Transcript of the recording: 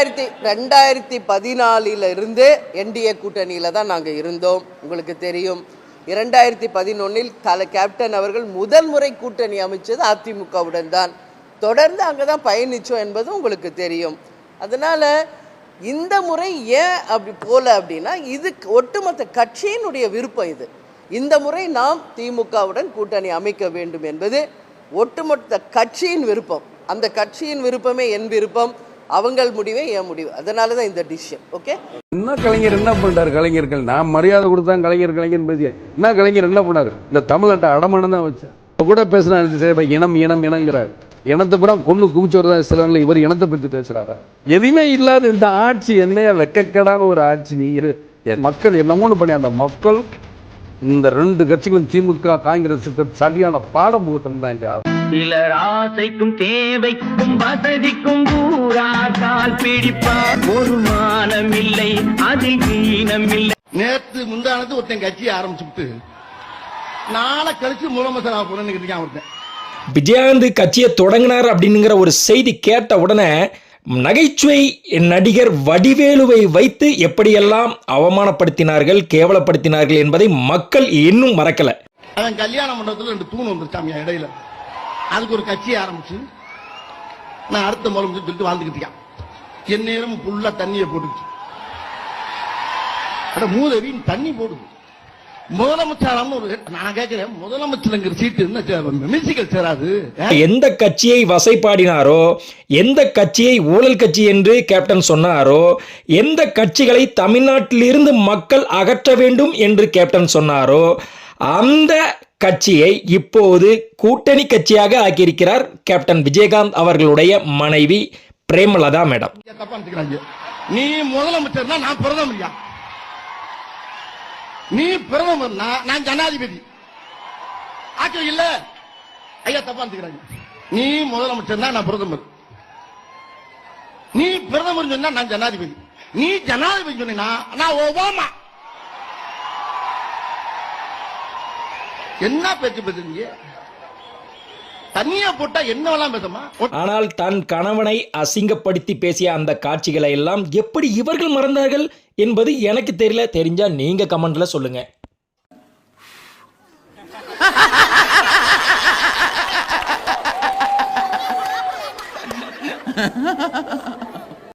2014 இருந்து என்டிஏ கூட்டணியில் தான் நாங்கள் இருந்தோம். உங்களுக்கு தெரியும் 2011 கேப்டன் அவர்கள் முதல் முறை கூட்டணி அமைச்சது அதிமுகவுடன் தான். தொடர்ந்து அங்கே தான் பயணித்தோம் என்பது உங்களுக்கு தெரியும். அதனால் இந்த முறை ஏன் அப்படி போல அப்படின்னா இது ஒட்டுமொத்த கட்சியினுடைய விருப்பம். இந்த முறை நாம் திமுகவுடன் கூட்டணி அமைக்க வேண்டும் என்பது ஒட்டுமொத்த கட்சியின் விருப்பம். அந்த கட்சியின் விருப்பமே என் விருப்பம், அவங்கள் முடிவே என் முடிவு. அதனால தான் இந்த டிசிஷன். ஓகே, என்ன கலைஞர் என்ன பண்ணிட்டாரு? கலைஞர்கள் நான் மரியாதை கொடுத்தா கலைஞர் பேசிய என்ன கலைஞர் என்ன பண்ணாரு? இந்த தமிழ்நாட்டை அடமானம் தான் வச்சேன். இப்போ கூட பேசுறாரு இனம் இனம் இனங்கிறார். இனத்தை பூரா கொண்டு குமிச்சவர் தான் சிலவங்களை. இவர் இனத்தை பற்றி பேசுறாரா? எதுவுமே இல்லாத இந்த ஆட்சி என்னையா வெக்கக்கேடான ஒரு ஆட்சி. நீ மக்கள் என்னமோன்னு பண்ணி அந்த மக்கள் இந்த ரெண்டு கட்சிகளும் திமுக காங்கிரஸ் சரியான பாடம் போட்டுருந்தாங்க. சிலர் ஆசைக்கும் தேவைக்கும் வசதிக்கும் ஊரால் பிடிப்பார். ஒரு மானம் இல்லை அதில் ஈனம் இல்லை. நேற்று முந்தானது ஒருத்தன் கட்சியை ஆரம்பிச்சுட்டு நாளை கழிச்சு முதலமைச்சர் ஆகணும்னு ஒருத்தன் விஜயகாந்த் கட்சியை தொடங்கினார் அப்படிங்கிற ஒரு செய்தி கேட்ட உடனே நகைச்சுவை நடிகர் வடிவேலுவை வைத்து எப்படியெல்லாம் அவமானப்படுத்தினார்கள், கேவலப்படுத்தினார்கள் என்பதை மக்கள் இன்னும் மறக்கல. அவன் கல்யாண மண்டபத்தில் 2 தூண் வந்துருச்சாமியா இடையில. அதுக்கு ஒரு கட்சியை ஆரம்பிச்சு நான் அடுத்த முதலமைச்சர் சொல்லிட்டு வாழ்ந்துக்கிட்டு இருக்கான். என் நேரம் ஃபுல்லா தண்ணியை போட்டுச்சு. மூதவின் தண்ணி போடுது. முதலமைச்சர் நான் கேட்கிறேன், முதலமைச்சர் சீட்டு மியூசிக்கல் சேராது. எந்த கட்சியை வசைப்பாடினாரோ, எந்த கட்சியை ஊழல் கட்சி என்று கேப்டன் சொன்னாரோ, எந்த கட்சிகளை தமிழ்நாட்டிலிருந்து மக்கள் அகற்ற வேண்டும் என்று கேப்டன் சொன்னாரோ, அந்த கட்சியை இப்போது கூட்டணி கட்சியாக ஆக்கியிருக்கிறார் கேப்டன் விஜயகாந்த் அவர்களுடைய மனைவி பிரேமலதா மேடம். நீ முதலமைச்சர்னா நான் பிரதமர், நீ பிரதமர் நான் ஜனாதிபதி ஆக்க இல்ல. ஐயா தப்பா நினைக்கிறாங்க. நீ முதலமைச்சர் நான் பிரதமர், நீ பிரதமர் சொன்னா நான் ஜனாதிபதி, நீ ஜனாதிபதி சொன்னா நான் ஒபாமா. என்ன பேச்சு பேசுறீங்க? தண்ணியா போட்டா என்னவெல்லாம் பேசுமா? ஆனால் தன் கணவனை அசிங்கப்படுத்தி பேசிய அந்த காட்சிகளை எல்லாம் எப்படி இவர்கள் மறந்தார்கள் என்பது எனக்கு தெரியல. தெரிஞ்சா நீங்க கமெண்ட்ல சொல்லுங்க.